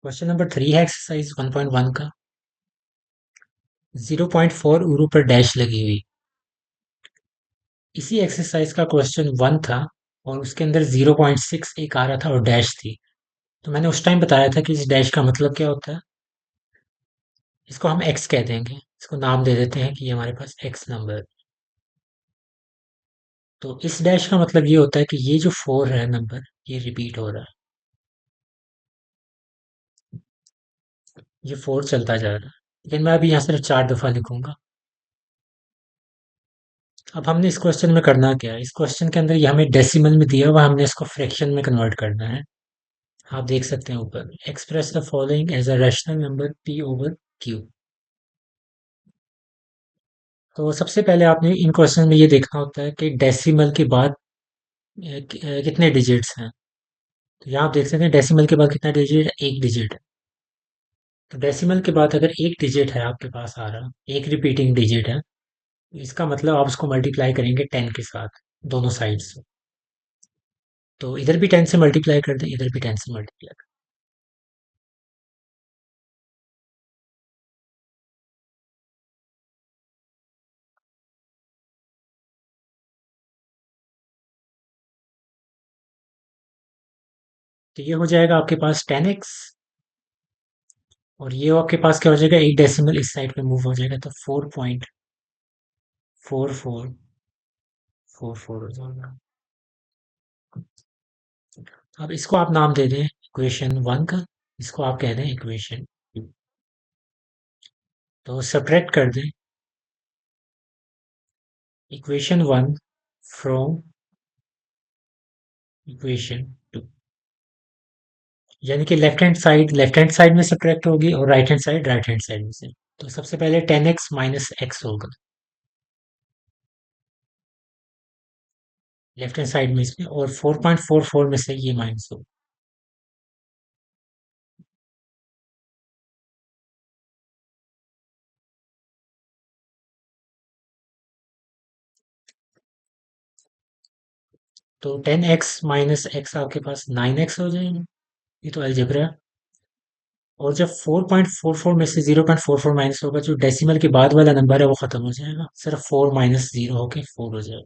Question number 3 है exercise 1.1 का। 0.4 euro पर डैश लगी हुई। इसी एक्सरसाइज का क्वेश्चन 1 था और उसके अंदर 0.6 एक आ रहा था और डैश थी। तो मैंने उस टाइम बताया था कि इस डैश का मतलब क्या होता है। इसको हम एक्स कह देंगे, इसको नाम दे देते हैं कि ये हमारे पास एक्स नंबर। तो इस डैश का मतलब ये होता है कि ये जो 4 है नंबर, ये रिपीट हो रहा है। ये 4 चलता जा रहा है, लेकिन मैं अभी यहाँ सिर्फ 4 दफा लिखूंगा। अब हमने इस क्वेश्चन में करना क्या है, इस क्वेश्चन के अंदर ये हमें डेसिमल में दिया हुआ, हमने इसको फ्रैक्शन में कन्वर्ट करना है। आप देख सकते हैं ऊपर, express the following as a rational number P over Q. तो सबसे पहले आपने इन क्वेश्चन में ये देखना होता है कि डेसिमल के बाद कितने डिजिट्स हैं। तो यहाँ आप देख सकते हैं डेसिमल के बाद कितना डिजिट है, एक डिजिट है। तो डेसिमल के बाद अगर एक डिजिट है आपके पास आ रहा, एक रिपीटिंग डिजिट है, तो इसका मतलब आप उसको मल्टीप्लाई करेंगे 10 के साथ, दोनों साइड से। तो इधर भी 10 से मल्टीप्लाई कर दें, इधर भी 10 से मल्टीप्लाई कर दें। तो ये हो जाएगा आपके पास 10x, और ये आपके पास क्या हो जाएगा, एक डेसिमल इस साइड पे मूव हो जाएगा, तो 4.4444 हो जाएगा। अब इसको आप नाम दे दें इक्वेशन 1 का, इसको आप कह दें इक्वेशन 2। तो सब्ट्रैक्ट कर दें इक्वेशन 1 फ्रॉम इक्वेशन 2, यानी कि लेफ्ट हैंड साइड में सब्ट्रैक्ट होगी और राइट हैंड साइड में से। तो सबसे पहले 10x माइनस एक्स होगा लेफ्ट हैंड साइड में इसमें, और 4.44 में से ये माइनस होगा। तो 10x माइनस एक्स आपके पास 9x हो जाएगा। ये तो अलजेब्रा है। और जब 4.44 में से 0.44 माइनस होगा, जो डेसिमल के बाद वाला नंबर है वो खत्म हो जाएगा, सिर्फ 4 माइनस 0 होके 4 हो जाएगा।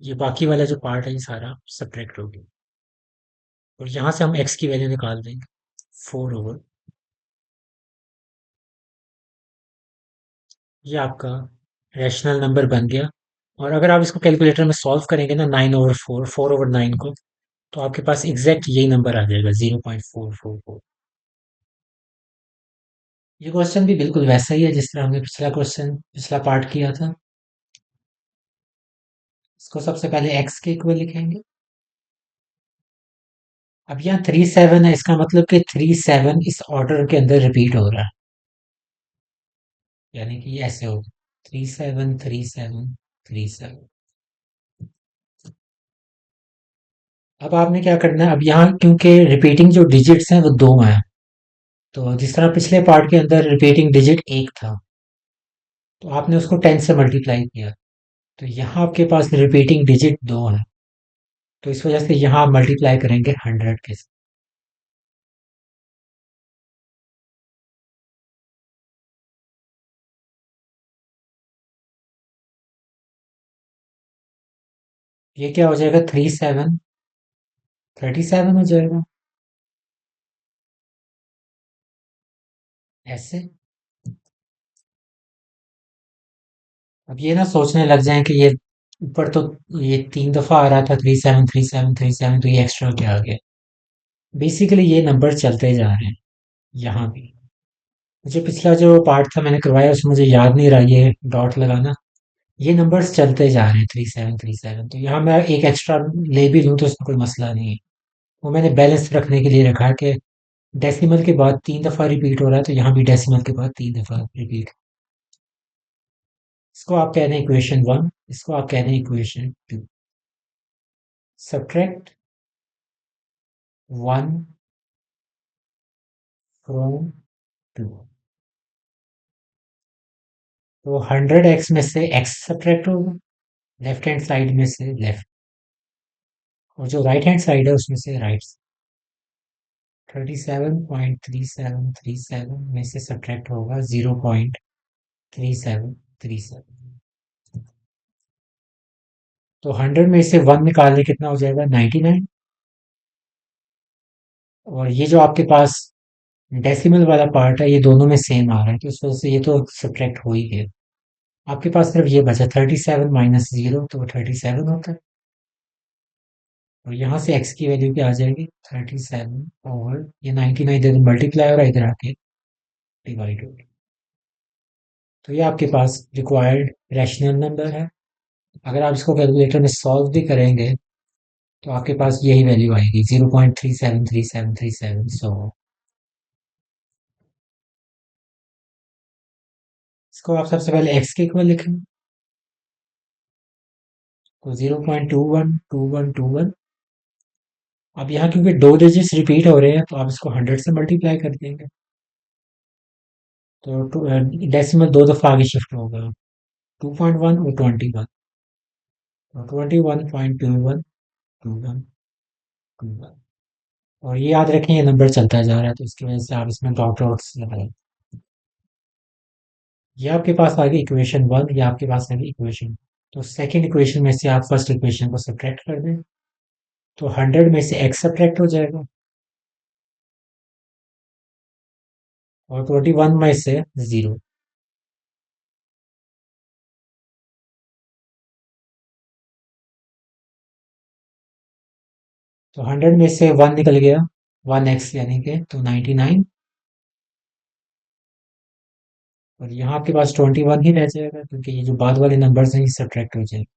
ये बाकी वाला जो पार्ट है ये सारा सब्ट्रैक्ट हो गया, और यहाँ से हम x की वैल्यू निकाल देंगे, 4 ओवर। ये आपका रैशनल नंबर बन गया। और अगर आप इसको कैलकुलेटर में सॉल्व करेंगे ना, 9/4, 4/9 को, तो आपके पास एग्जैक्ट यही नंबर आ जाएगा, 0.444। ये क्वेश्चन भी बिल्कुल वैसा ही है जिस तरह हमने पिछला पार्ट किया था। इसको सबसे पहले x के इक्वल लिखेंगे। अब यहाँ 3 7 है, इसका मतलब कि 3 7 इस ऑर्डर के अंदर रिपीट हो रहा है, यानी कि ये ऐसे होगा, 3 7 3 7 3 7। अब आपने क्या करना है, अब यहाँ क्योंकि रिपीटिंग जो डिजिट्स हैं वो दो हैं, तो जिस तरह पिछले पार्ट के अंदर रिपीटिंग डिजिट एक था, तो आपने उसको 10 से मल्टीप्लाई किया, तो यहाँ आपके पास रिपीटिंग डिजिट दो है, तो इस वजह से यहाँ आप मल्टीप्लाई करेंगे 100 के साथ। ये क्या हो जाएगा, 3 7 37 हो जाएगा ऐसे। अब ये ना सोचने लग जाए कि ये ऊपर तो ये 3 दफा आ रहा था, 3 7 3 7 3 7, तो ये एक्स्ट्रा क्या आ गया। बेसिकली ये नंबर चलते जा रहे हैं यहाँ भी। मुझे पिछला जो पार्ट था मैंने करवाया, उसमें मुझे याद नहीं रहा ये डॉट लगाना। ये नंबर्स चलते जा रहे हैं, 3 7 3 7, तो यहाँ मैं एक एक्स्ट्रा ले भी लूँ तो उसमें कोई मसला नहीं है। वो मैंने बैलेंस रखने के लिए रखा है कि डेसिमल के बाद 3 दफा रिपीट हो रहा है, तो यहाँ भी डेसिमल के बाद 3 दफा रिपीट। इसको आप कह दें इक्वेशन 1, इसको आप कह दें इक्वेशन 2। Subtract 1 from 2। तो 100x में से x सब्ट्रैक्ट होगा, लेफ्ट हैंड साइड में से लेफ्ट, और जो राइट हैंड साइड है उसमें से राइट। 37.3737 में से सब्ट्रैक्ट होगा 0.3737। तो 100 में से 1 निकालने कितना हो जाएगा? 99। और ये जो आपके पास डेसिमल वाला पार्ट है, ये दोनों में सेम आ रहा है, तो इस वजह से ये तो सब्ट्रैक्ट हो ही गया। आपके पास सिर्फ ये बचा 37 - 0, तो वो 37 होता है। और यहाँ से x की वैल्यू क्या आ जाएगी? 37, और ये 99 इधर मल्टीप्लाई हो रहा है, इधर आके डिवाइड हो गया। तो ये आपके पास रिक्वायर्ड रैशनल नंबर है। अगर आप इसको कैलकुलेटर में सॉल्व भी करेंगे तो आपके पास यही वैल्यू आएगी, 0.373737। सो इसको आप सबसे पहले x के इक्वल लिखें, तो 0.212121। अब यहाँ क्योंकि दो डिजिट्स रिपीट हो रहे हैं, तो आप इसको 100 से मल्टीप्लाई कर देंगे, तो डेसिमल दो दफा आगे शिफ्ट होगा, 2.1 और 21, तो 21.212121। और ये याद रखें, ये नंबर चलता जा रहा है, तो इसकी वजह से आप इसमें डॉट डॉट्स लगाएं। ये आपके पास आ गई इक्वेशन 1, ये आपके पास आ गई इक्वेशन। तो सेकंड इक्वेशन में से आप फर्स्ट इक्वेशन को सब्ट्रैक्ट कर दें, तो 100 में से x सब्ट्रैक्ट हो जाएगा, और 21 में से 0। तो 100 में से 1 निकल गया, 1x यानी कि, तो 99। और यहाँ आपके पास 21 ही रह जाएगा, क्योंकि ये जो बाद वाले नंबर्स हैं ये सब्ट्रैक्ट हो जाएंगे।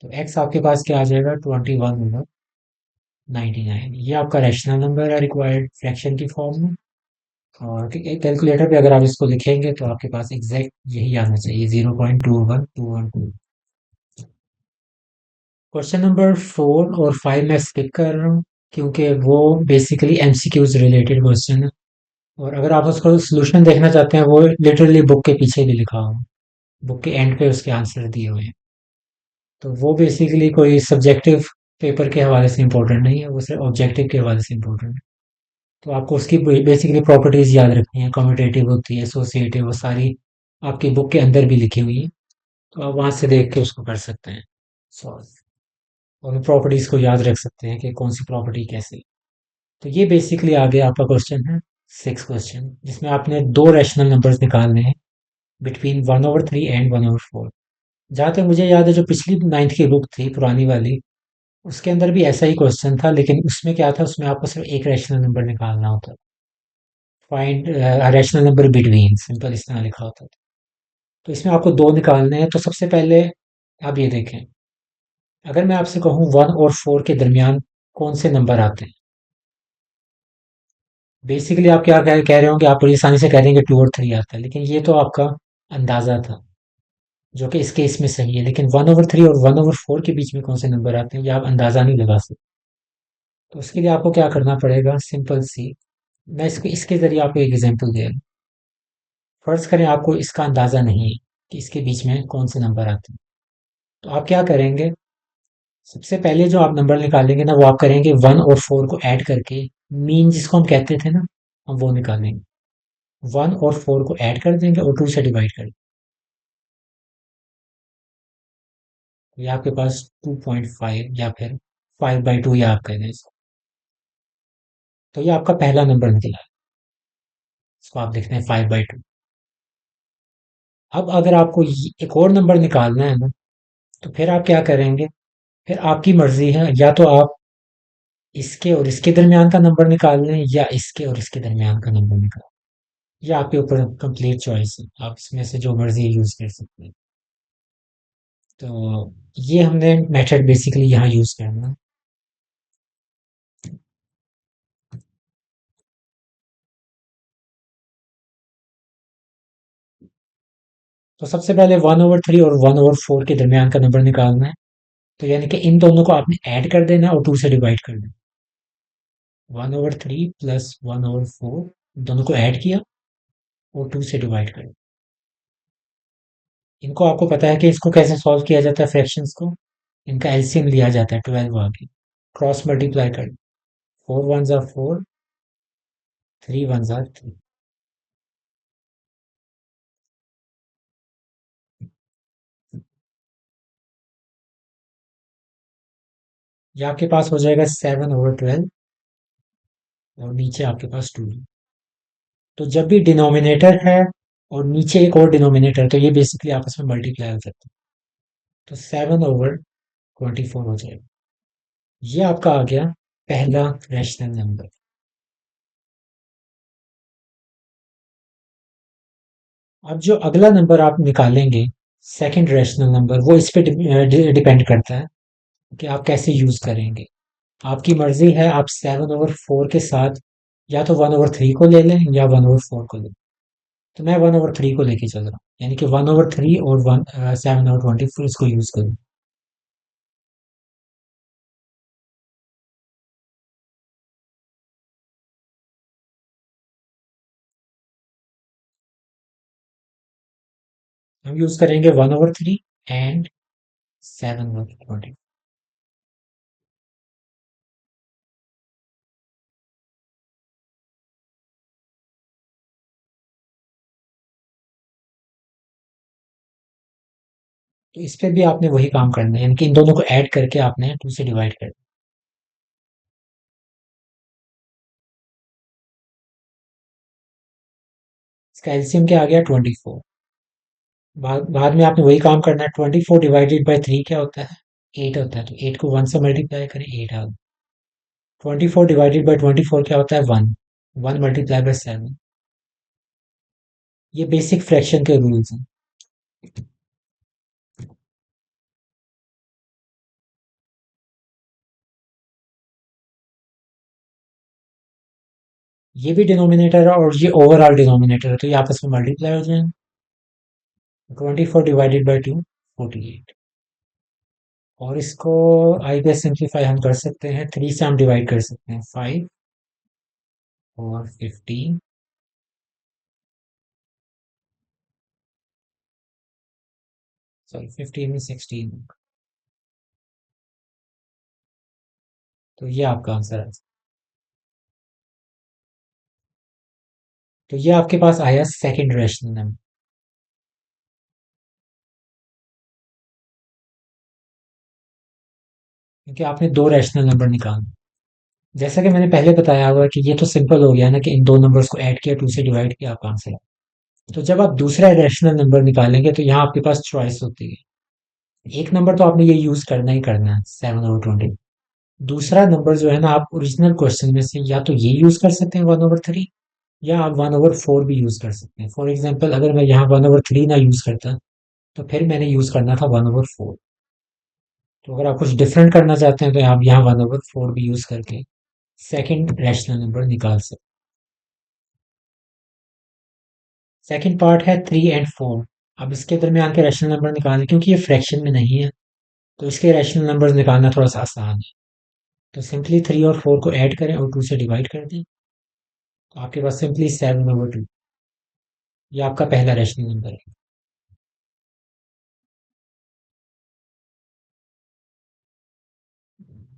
तो x आपके पास क्या आ जाएगा? 21 होगा 99। ये आपका रैशनल नंबर है रिक्वायर्ड फ्रैक्शन की फॉर्म में। और कैलकुलेटर पे अगर आप इसको लिखेंगे तो आपके पास एग्जैक्ट यही आना चाहिए, 0.21212। क्वेश्चन नंबर 4 और 5 मैं स्किप कर रहा हूँ, क्योंकि वो बेसिकली एमसीक्यूज रिलेटेड क्वेश्चन है। और अगर आप उसको सोल्यूशन देखना चाहते हैं, वो लिटरली बुक के पीछे भी लिखा हुआ है, बुक के एंड पे उसके आंसर दिए हुए हैं। तो वो बेसिकली कोई सब्जेक्टिव पेपर के हवाले से इम्पोर्टेंट नहीं है, वो सिर्फ ऑब्जेक्टिव के हवाले से इम्पोर्टेंट है। तो आपको उसकी बेसिकली प्रॉपर्टीज याद रखनी है, कम्यूटेटिव होती है, एसोसिएटिव, वो सारी आपकी बुक के अंदर भी लिखी हुई है। तो आप वहां से देख के उसको कर सकते हैं सॉल्व, और प्रॉपर्टीज को याद रख सकते हैं कि कौन सी प्रॉपर्टी कैसे। तो ये बेसिकली आगे आपका क्वेश्चन है, 6 क्वेश्चन, जिसमें आपने दो रैशनल नंबर्स निकालने हैं बिटवीन 1/3 एंड 1/4। जहाँ तक मुझे याद है, जो पिछली 9th की बुक थी पुरानी वाली, उसके अंदर भी ऐसा ही क्वेश्चन था, लेकिन उसमें क्या था, उसमें आपको सिर्फ एक रैशनल नंबर निकालना होता था। Find rational number between, simple इस तरह लिखा होता था। तो इसमें आपको दो निकालने हैं। तो सबसे पहले आप ये देखें, अगर मैं आपसे कहूँ 1 और 4 के दरमियान कौन से नंबर आते हैं, बेसिकली आप क्या कह रहे हो कि आप बड़ी आसानी से कह रहे हैं कि 2 और 3 आता है, लेकिन ये तो आपका अंदाजा था, जो कि इस केस में सही है। लेकिन 1/3 और 1/4 के बीच में कौन से नंबर आते हैं, ये आप अंदाजा नहीं लगा सकते। तो उसके लिए आपको क्या करना पड़ेगा, सिंपल सी, मैं इसको इसके जरिए आपको एक एग्जांपल दे रहा हूँ। फर्ज करें आपको इसका अंदाजा नहीं है कि इसके बीच में कौन से नंबर आते हैं, तो आप क्या करेंगे, सबसे पहले जो आप नंबर निकालेंगे ना, वो आप करेंगे 1 और 4 को ऐड करके, मीन जिसको हम कहते थे ना, हम वो निकालेंगे। 1 और 4 को ऐड कर देंगे और 2 से डिवाइड कर देंगे, तो ये आपके पास 2.5, या फिर 5/2, या आप कह दें इसको। तो ये आपका पहला नंबर निकला है, इसको आप देखते हैं 5/2। अब अगर आपको एक और नंबर निकालना है ना, तो फिर आप क्या करेंगे, फिर आपकी मर्जी है, या तो आप इसके और इसके दरमियान का नंबर निकाल लें, या इसके और इसके दरमियान का नंबर निकाल, ये आपके ऊपर कंप्लीट चॉइस है, आप इसमें से जो मर्जी यूज कर सकते हैं। तो ये हमने मेथड बेसिकली यहाँ यूज करना है। तो सबसे पहले 1/3 और 1/4 के दरमियान का नंबर निकालना है। तो यानी कि इन दोनों को आपने ऐड कर देना और 2 से डिवाइड कर देना। 1/3 प्लस 1/4, दोनों को ऐड किया और 2 से डिवाइड कर दिया। इनको आपको पता है कि इसको कैसे सॉल्व किया जाता है, फ्रैक्शंस को, इनका एलसीएम लिया जाता है 12 आगे। क्रॉस मल्टीप्लाई कर। फोर वन ज़ा फोर, थ्री वन ज़ा थ्री। ये आपके पास हो जाएगा 7/12, और नीचे आपके पास 2। तो जब भी डिनोमिनेटर है और नीचे एक और डिनोमिनेटर, तो ये बेसिकली आपस में मल्टीप्लाई हो जाते हैं। तो 7/24 हो जाएगा। ये आपका आ गया पहला रैशनल नंबर। अब जो अगला नंबर आप निकालेंगे, सेकंड रैशनल नंबर, वो इस पे डिपेंड करता है कि आप कैसे यूज करेंगे। आपकी मर्जी है, आप 7/4 के साथ या तो 1/3 को ले लें या 1/4 को ले लें। तो मैं 1/3 को लेके चल रहा हूँ, यानी कि 1/3 और 7/24 इसको यूज करूँ। हम यूज करेंगे 1/3 एंड 7/20। तो इस पे भी आपने वही काम करना है, यानी कि इन दोनों को ऐड करके आपने 2 से डिवाइड कर। इसका एलसीएम क्या आ गया? 24। बाद में आपने वही काम करना है। 24 डिवाइडेड बाई 3 क्या होता है? 8 होता है। तो 8 को 1 से मल्टीप्लाई करें, 8 आ गया। 24 डिवाइडेड बाई 24 क्या होता है? 1। 1 × 7। ये बेसिक फ्रैक्शन के रूल्स हैं। ये भी डिनोमिनेटर है और ये ओवरऑल डिनोमिनेटर है, तो ये आपस में मल्टीप्लाई हो जाएंगे। 24 डिवाइडेड बाई 2, 48। और इसको आई पे सिंप्लीफाई हम कर सकते हैं, 3 से हम डिवाइड कर सकते हैं, 5 और 15। सॉरी, 15 में 16। तो ये आपका आंसर है। तो ये आपके पास आया सेकंड रैशनल नंबर, क्योंकि आपने दो रैशनल नंबर निकाले। जैसा कि मैंने पहले बताया हुआ कि ये तो सिंपल हो गया ना, कि इन दो नंबर्स को ऐड किया, 2 से डिवाइड किया, आपका आंसर है। तो जब आप दूसरा रैशनल नंबर निकालेंगे तो यहाँ आपके पास चॉइस होती है। एक नंबर तो आपने ये यूज करना ही करना है, 7/20। दूसरा नंबर जो है ना, आप ओरिजिनल क्वेश्चन में से या तो ये यूज कर सकते हैं, 1/3, या आप 1/4 भी यूज कर सकते हैं। फॉर एग्जाम्पल, अगर मैं यहाँ 1/3 ना यूज करता, तो फिर मैंने यूज करना था 1/4। तो अगर आप कुछ डिफरेंट करना चाहते हैं तो आप यहाँ 1/4 भी यूज करके सेकंड रैशनल नंबर निकाल सकते हैं। सेकंड पार्ट है 3 और 4। अब इसके दरमियान के रैशनल नंबर निकालने, क्योंकि ये फ्रैक्शन में नहीं है, तो इसके रैशनल नंबर्स निकालना थोड़ा सा आसान है। तो सिंपली 3 और 4 को ऐड करें और 2 से डिवाइड कर दें। तो आपके पास सिंपली 7/2। ये आपका पहला रैशनल नंबर है।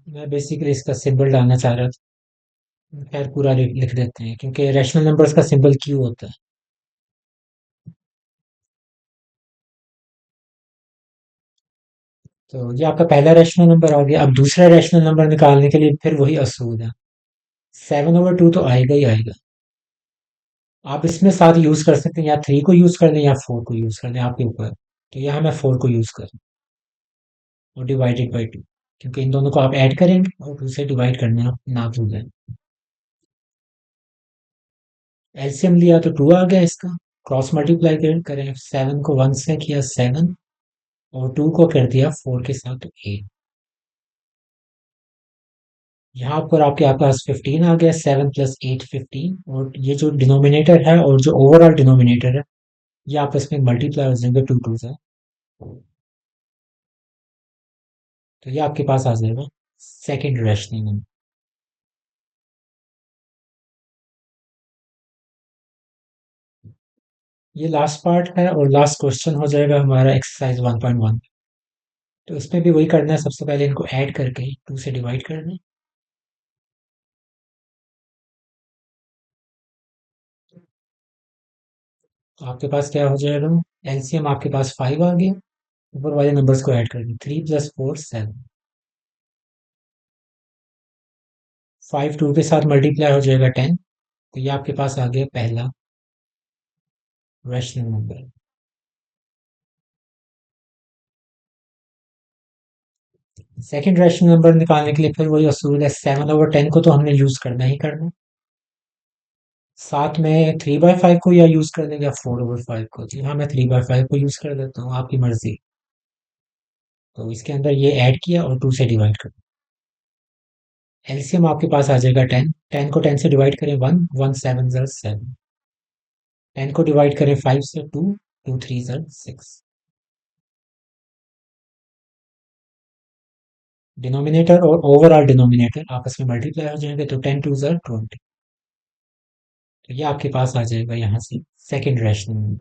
मैं बेसिकली इसका सिंबल डालना चाह रहा था, खैर पूरा लिख लिख देते हैं, क्योंकि रैशनल नंबर्स का सिंबल क्यू होता है। तो ये आपका पहला रैशनल नंबर आ गया। अब दूसरा रैशनल नंबर निकालने के लिए फिर वही असूल है, 7/2 तो आएगा ही आएगा। आप इसमें साथ यूज कर सकते हैं, या 3 को यूज कर लें या 4 को यूज कर लें, आपके ऊपर। तो यहाँ मैं 4 को यूज कर, और डिवाइडेड बाई 2, क्योंकि इन दोनों को आप ऐड करेंगे और 2 से डिवाइड करना ना भूलें। एलसीएम लिया तो 2 आ गया इसका। क्रॉस मल्टीप्लाई करें, 7 को 1 से किया 7, और 2 को कर दिया 4 के साथ, तो 8। यहाँ पर आपके पास 15 आ गया, 7 + 8, 15। और ये जो डिनोमिनेटर है और जो ओवरऑल डिनोमिनेटर है, ये आपस में मल्टीप्लाई हो जाएंगे, 2 2 से। तो ये आपके पास आ जाएगा सेकंड रैशनल नंबर। ये लास्ट पार्ट है और लास्ट क्वेश्चन हो जाएगा हमारा एक्सरसाइज 1.1। तो इसमें भी वही करना है, सबसे पहले इनको ऐड करके 2 से डिवाइड करना है। तो आपके पास क्या हो जाएगा, एलसीएम आपके पास 5 आ गया। ऊपर वाले नंबर्स को ऐड कर दें, 3 + 4 7। 5 2 के साथ मल्टीप्लाई हो जाएगा 10। तो ये आपके पास आ गया पहला rational number. Second rational number निकालने के लिए फिर वही असूल है, 7/10 को तो हमने यूज करना ही करना। साथ में 3/5 को या यूज कर देंगे या 4/5 को। जी हाँ, मैं 3/5 को यूज कर देता हूँ, आपकी मर्जी। तो इसके अंदर ये ऐड किया और 2 से डिवाइड कर। एलसीएम आपके पास आ जाएगा 10। 10 को 10 से डिवाइड करें 1, 1 7 ज़र 7। 10 को डिवाइड करें 5 से 2, 2 3 ज़र 6। डिनोमिनेटर और ओवरऑल डिनोमिनेटर आपस में मल्टीप्लाई हो जाएंगे, तो 10 2 ज़र 20। तो ये आपके पास आ जाएगा यहाँ से सेकंड रैशनल नंबर।